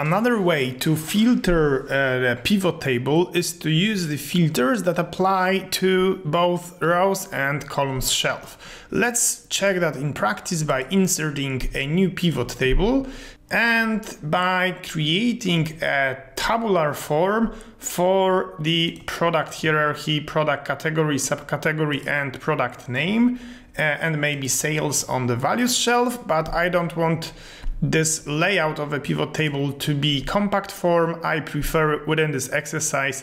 Another way to filter the pivot table is to use the filters that apply to both rows and columns shelf. Let's check that in practice by inserting a new pivot table and by creating a tabular form for the product hierarchy, product category, subcategory, and product name, and maybe sales on the values shelf, but I don't want this layout of a pivot table to be compact form. I prefer within this exercise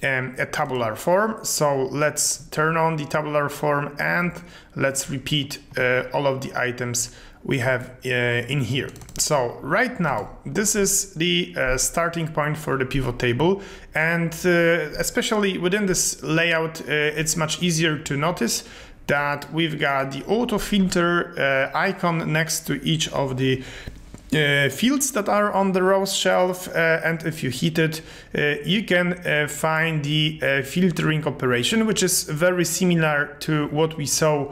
a tabular form. So let's turn on the tabular form and let's repeat all of the items we have in here. So right now, this is the starting point for the pivot table, and especially within this layout, it's much easier to notice that we've got the auto filter icon next to each of the fields that are on the rows shelf, and if you hit it, you can find the filtering operation, which is very similar to what we saw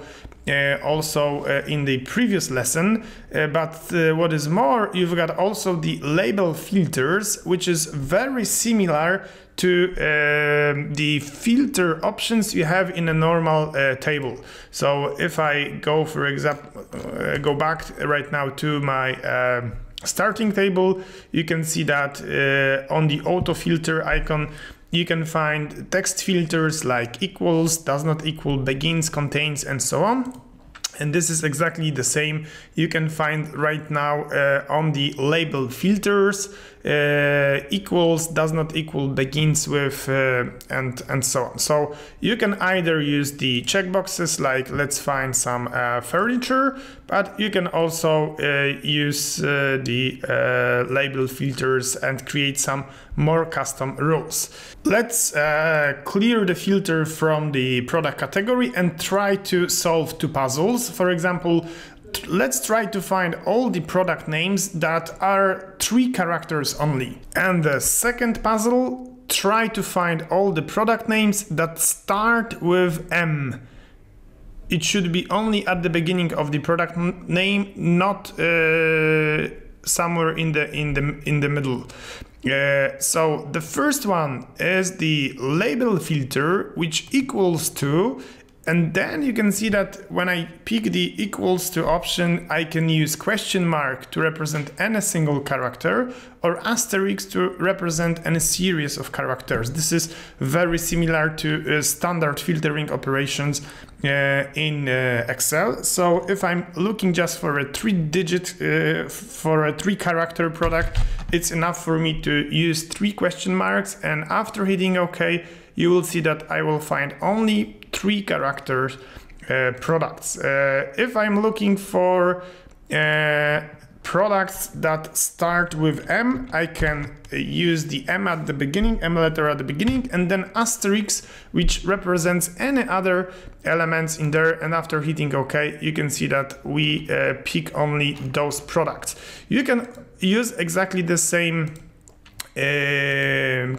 also in the previous lesson, but what is more, you've got also the label filters, which is very similar to the filter options you have in a normal table. So if I go, for example, go back right now to my starting table, you can see that on the auto filter icon you can find text filters like equals, does not equal, begins, contains, and so on. And this is exactly the same you can find right now on the label filters, equals, does not equal, begins with, and so on. So you can either use the checkboxes like let's find some furniture, but you can also use the label filters and create some more custom rules. Let's clear the filter from the product category and try to solve two puzzles. For example, let's try to find all the product names that are 3 characters only. And the second puzzle, try to find all the product names that start with M. It should be only at the beginning of the product name, not somewhere in the middle. So the first one is the label filter, which equals to, and then you can see that when I pick the equals to option, I can use question mark to represent any single character or asterisk to represent any series of characters. This is very similar to standard filtering operations in Excel. So if I'm looking just for a 3-digit, for a 3-character product, it's enough for me to use 3 question marks, and after hitting OK, you will see that I will find only 3 characters products. If I'm looking for products that start with M, I can use the M at the beginning, M letter at the beginning, and then asterisk, which represents any other elements in there. And after hitting OK, you can see that we pick only those products. You can use exactly the same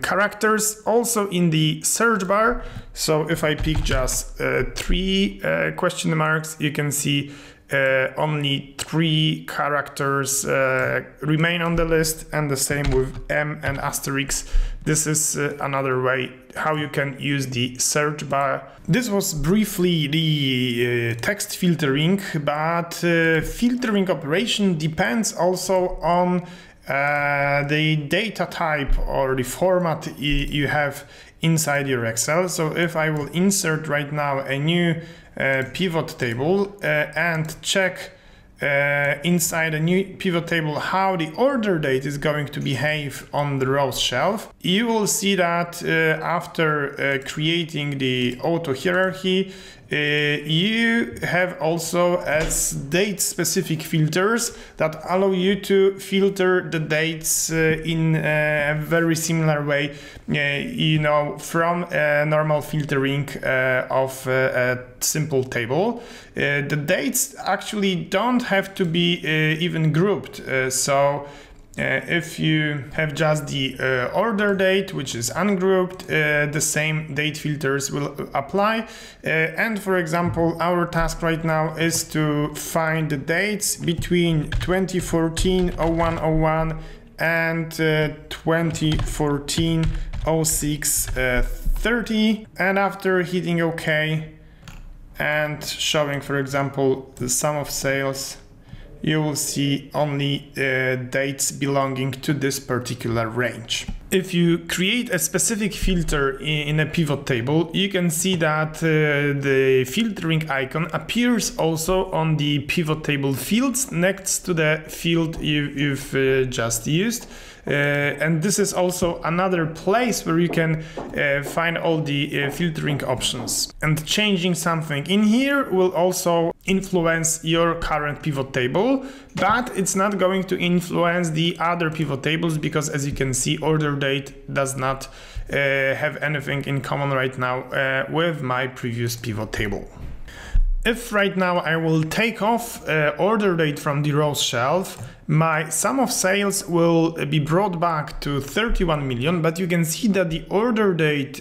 characters also in the search bar. So if I pick just 3 question marks, you can see only 3 characters remain on the list, and the same with M and asterisk. This is another way how you can use the search bar. This was briefly the text filtering, but filtering operation depends also on the data type or the format you have inside your Excel. So if I will insert right now a new pivot table and check inside a new pivot table how the order date is going to behave on the rows shelf, you will see that after creating the auto hierarchy, you have also as date specific filters that allow you to filter the dates in a very similar way, you know, from normal filtering of a simple table. The dates actually don't have to be even grouped. So if you have just the order date, which is ungrouped, the same date filters will apply. And for example, our task right now is to find the dates between 2014 0101 and 2014 06 30, and after hitting OK and showing, for example, the sum of sales, you will see only dates belonging to this particular range. If you create a specific filter in a pivot table, you can see that the filtering icon appears also on the pivot table fields next to the field you've just used. And this is also another place where you can find all the filtering options. And changing something in here will also influence your current pivot table, but it's not going to influence the other pivot tables because, as you can see, order date does not have anything in common right now with my previous pivot table. If right now I will take off order date from the rows shelf, my sum of sales will be brought back to 31 million, but you can see that the order date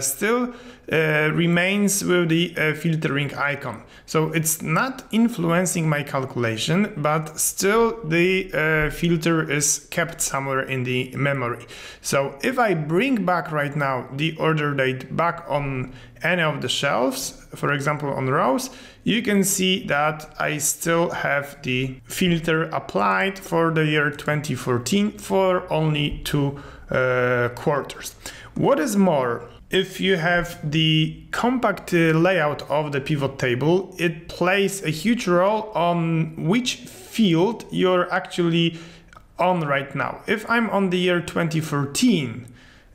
still remains with the filtering icon. So it's not influencing my calculation, but still the filter is kept somewhere in the memory. So if I bring back right now the order date back on any of the shelves, for example on rows, you can see that I still have the filter applied for the year 2014 for only 2 quarters. What is more, if you have the compact layout of the pivot table, it plays a huge role on which field you're actually on right now. If I'm on the year 2014,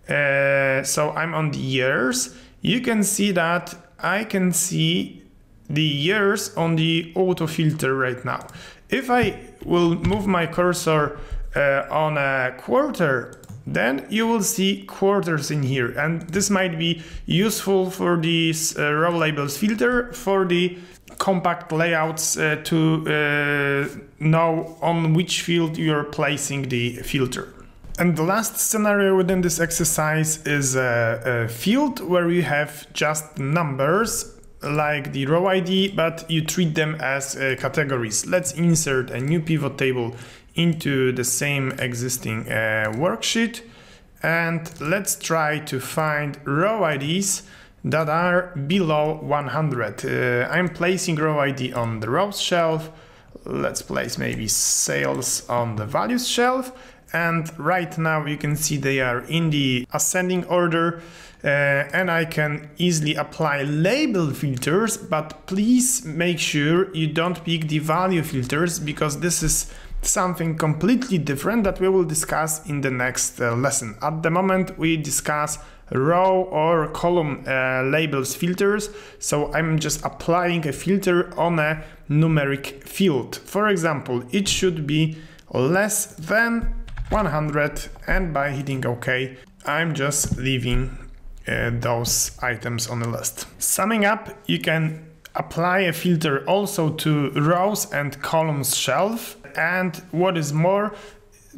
so I'm on the years, you can see that I can see the years on the auto filter right now. If I will move my cursor on a quarter, then you will see quarters in here, and this might be useful for this row labels filter for the compact layouts to know on which field you're placing the filter. And the last scenario within this exercise is a field where you have just numbers like the row ID, but you treat them as categories. Let's insert a new pivot table into the same existing worksheet, and let's try to find row IDs that are below 100. I'm placing row ID on the rows shelf. Let's place maybe sales on the values shelf. And right now you can see they are in the ascending order, and I can easily apply label filters, but please make sure you don't pick the value filters because this is something completely different that we will discuss in the next lesson. At the moment we discuss row or column labels filters, so I'm just applying a filter on a numeric field. For example, it should be less than 100, and by hitting OK, I'm just leaving those items on the list. Summing up, you can apply a filter also to rows and columns shelf, and what is more,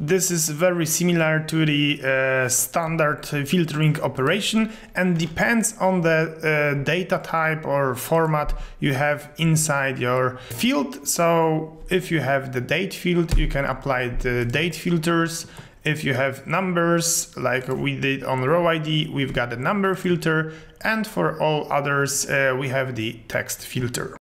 this is very similar to the standard filtering operation and depends on the data type or format you have inside your field. So if you have the date field, you can apply the date filters. If you have numbers, like we did on row ID, we've got a number filter, and for all others, we have the text filter.